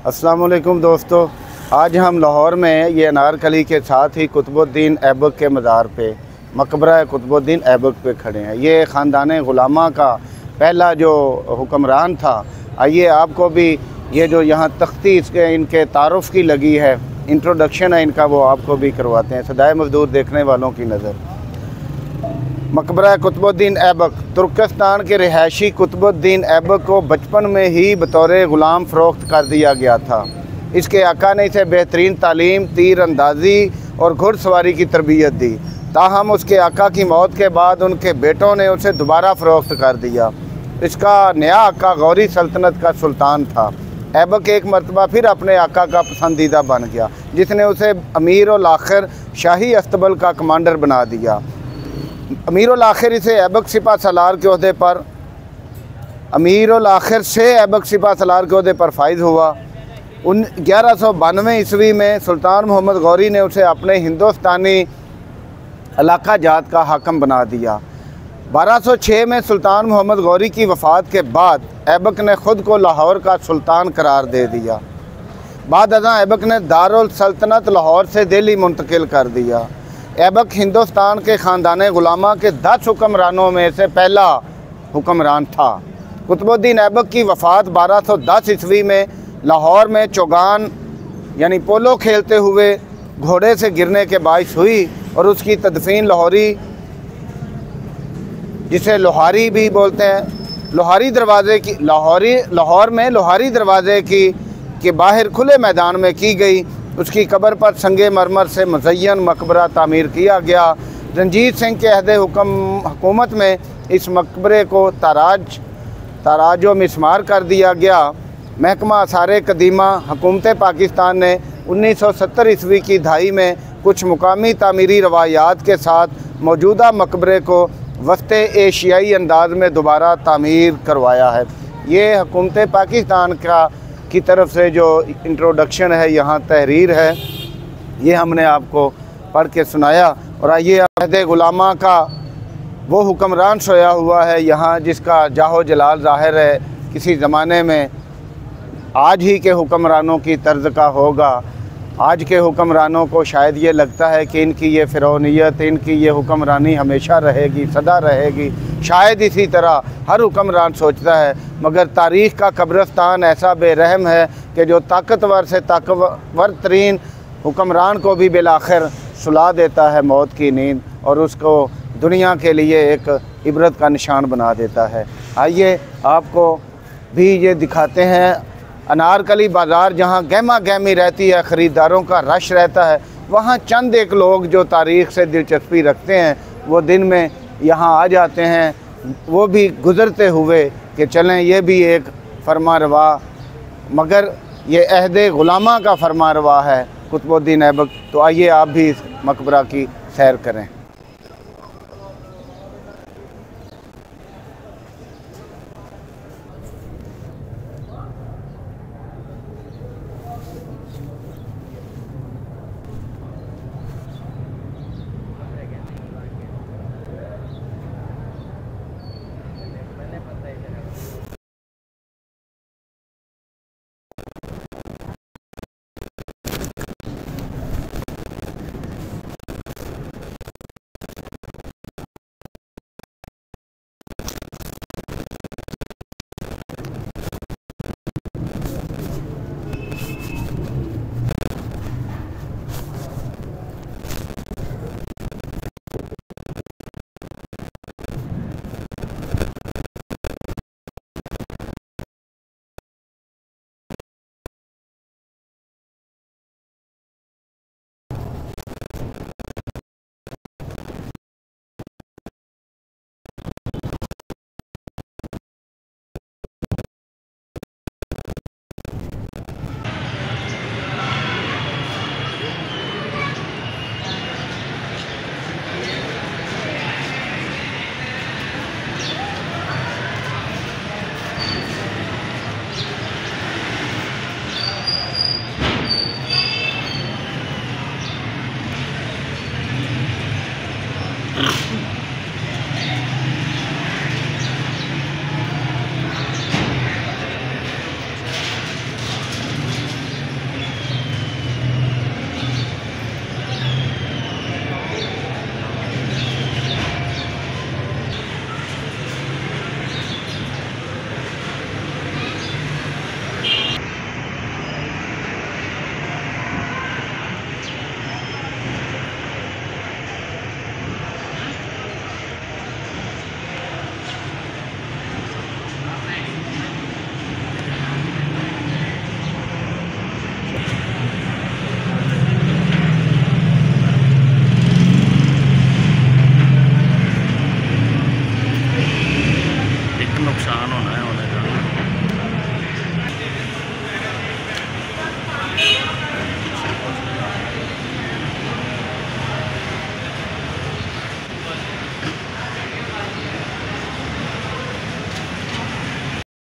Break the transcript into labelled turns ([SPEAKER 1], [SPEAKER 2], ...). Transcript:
[SPEAKER 1] अस्सलाम वालेकुम दोस्तों, आज हम लाहौर में ये अनारकली के साथ ही कुतुबुद्दीन ऐबक के मज़ार पे मकबरा कुतुबुद्दीन ऐबक पे खड़े हैं। ये ख़ानदान गुलामा का पहला जो हुक्मरान था। आइए आपको भी ये जो यहाँ तख्ती इसके इनके तारुफ़ की लगी है, इंट्रोडक्शन है इनका, वो आपको भी करवाते हैं सदाए मज़दूर देखने वालों की नज़र। मकबरा कुतुबुद्दीन ऐबक तुर्कस्तान के रिहायशी कुतुबुद्दीन ऐबक को बचपन में ही बतौर ग़ुलाम फ़रोख्त कर दिया गया था। इसके आका ने इसे बेहतरीन तालीम, तीर अंदाज़ी और घुड़सवारी की तरबियत दी। ताहम उसके आका की मौत के बाद उनके बेटों ने उसे दोबारा फ़रोख्त कर दिया। इसका नया आका गौरी सल्तनत का सुल्तान था। ऐबक एक मरतबा फिर अपने आका का पसंदीदा बन गया, जिसने उसे अमीर उल आखिर शाही अस्तबल का कमांडर बना दिया। अमीर उल आखिर से ऐबक सिपा सलार के ओहदे पर फाइज हुआ। 1192 ईस्वी में सुल्तान मोहम्मद गौरी ने उसे अपने हिंदुस्तानी इलाका जात का हाकम बना दिया। 1206 में सुल्तान मोहम्मद गौरी की वफ़ात के बाद ऐबक ने ख़ुद को लाहौर का सुल्तान करार दे दिया। बाद अज़ां ऐबक ने दारुल सल्तनत लाहौर से दिल्ली मुंतकिल कर दिया। ऐबक हिंदुस्तान के ख़ानदान गुलामा के 10 हुक्मरानों में से पहला हुक्मरान था। कुतुबुद्दीन ऐबक की वफ़ात 1210 ईस्वी में लाहौर में चौगान यानी पोलो खेलते हुए घोड़े से गिरने के बाइस हुई और उसकी तदफीन लाहौरी, जिसे लोहारी भी बोलते हैं, लाहौर में लोहारी दरवाज़े के बाहर खुले मैदान में की गई। उसकी कब्र पर संगे मरमर से मुज़य्यन मकबरा तामीर किया गया। रंजीत सिंह के अहद हुकूमत में इस मकबरे को ताराजो मिस्मार कर दिया गया। महकमा आसार कदीमा हुकूमत पाकिस्तान ने 1970 ईस्वी की दहाई में कुछ मुकामी तामीरी रवायात के साथ मौजूदा मकबरे को वस्ते एशियाई अंदाज में दोबारा तामीर करवाया है। ये हुकूमत पाकिस्तान की तरफ से जो इंट्रोडक्शन है, यहाँ तहरीर है, ये हमने आपको पढ़ के सुनाया। और आइए अहद गुलामा का वो हुक्मरान सोया हुआ है यहाँ, जिसका जाहो जलाल ज़ाहिर है किसी ज़माने में आज ही के हुक्मरानों की तर्ज का होगा। आज के हुक्मरानों को शायद ये लगता है कि इनकी ये फ़िरौनियत, इनकी ये हुक्मरानी हमेशा रहेगी, सदा रहेगी। शायद इसी तरह हर हुक्मरान सोचता है, मगर तारीख़ का कब्रिस्तान ऐसा बेरहम है कि जो ताकतवर से ताकतवर तरीन हुक्मरान को भी बिलाखिर सुला देता है मौत की नींद, और उसको दुनिया के लिए एक इबरत का निशान बना देता है। आइए आपको भी ये दिखाते हैं अनारकली बाज़ार, जहाँ गहमा गहमी रहती है, ख़रीदारों का रश रहता है। वहाँ चंद एक लोग जो तारीख़ से दिलचस्पी रखते हैं, वो दिन में यहाँ आ जाते हैं, वो भी गुज़रते हुए कि चलें ये भी एक फरमारवा, मगर ये अहद गुलामा का फरमारवा है कुतुबुद्दीन ऐबक। तो आइए आप भी इस मकबरा की सैर करें।